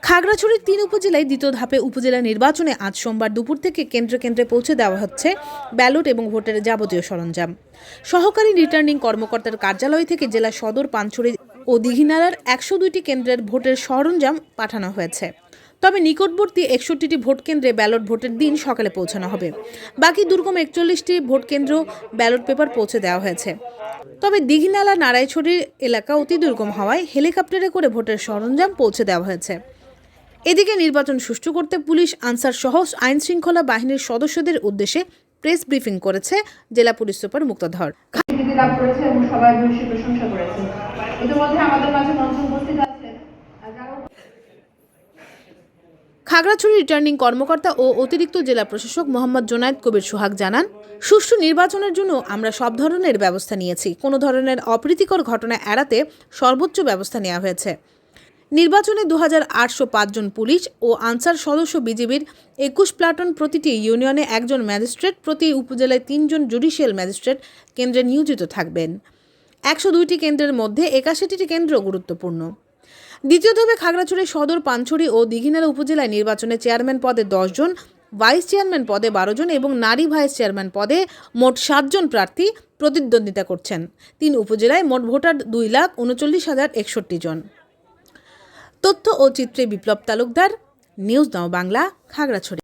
খাগড়াছড়ির ৩ উপজেলায় দ্বিতীয় ধাপে উপজেলা নির্বাচনে আজ সোমবার দুপুর থেকে কেন্দ্রে কেন্দ্রে পৌঁছে দেওয়া হচ্ছে ব্যালট এবং ভোটের যাবতীয় সরঞ্জাম। সহকারী রিটার্নিং কর্মকর্তার কার্যালয় থেকে জেলা সদর, পানছড়ি ও দীঘিনালার ১০২টি কেন্দ্রের ভোটের সরঞ্জাম পাঠানো হয়েছে। তবে নিকটবর্তী ৬১টি ভোট কেন্দ্রে ব্যালট ভোটের দিন সকালে পৌঁছানো হবে। বাকি দুর্গম ৪১টি ভোট কেন্দ্র ব্যালট পেপার পৌঁছে দেওয়া হয়েছে। তবে দীঘিনালা নারায়ণছড়ির এলাকা অতি দুর্গম হওয়ায় হেলিকপ্টারে করে ভোটের সরঞ্জাম পৌঁছে দেওয়া হয়েছে। এদিকে নির্বাচন সুষ্ঠু করতে পুলিশ, আনসার সহ আইন শৃঙ্খলা বাহিনীর সদস্যদের উদ্দেশ্যে প্রেস ব্রিফিং করেছে জেলা পুলিশ সুপার মুক্তাধর। খাগড়াছড়ি রিটার্নিং কর্মকর্তা ও অতিরিক্ত জেলা প্রশাসক মোহাম্মদ জোনায়েদ কবির সোহাগ জানান, সুষ্ঠু নির্বাচনের জন্য আমরা সব ধরনের ব্যবস্থা নিয়েছি। কোনো ধরনের অপ্রীতিকর ঘটনা এড়াতে সর্বোচ্চ ব্যবস্থা নেওয়া হয়েছে। নির্বাচনে 2805 জন পুলিশ ও আনসার সদস্য, বিজিবির 21 প্লাটুন, প্রতিটি ইউনিয়নে একজন ম্যাজিস্ট্রেট, প্রতি উপজেলায় 3 জন জুডিশিয়াল ম্যাজিস্ট্রেট কেন্দ্রে নিয়োজিত থাকবেন। 102টি কেন্দ্রের মধ্যে 81টি কেন্দ্র গুরুত্বপূর্ণ। দ্বিতীয় ধাপে খাগড়াছড়ি সদর, পানছড়ি ও দীঘিনালা উপজেলায় নির্বাচনে চেয়ারম্যান পদে 10 জন, ভাইস চেয়ারম্যান পদে 12 জন এবং নারী ভাইস চেয়ারম্যান পদে মোট 7 জন প্রার্থী প্রতিদ্বন্দ্বিতা করছেন। 3 উপজেলায় মোট ভোটার 2,39,061 জন। তথ্য ও চিত্রে বিপ্লব তালুকদার, নিউজ নাও বাংলা, খাগড়াছড়ি।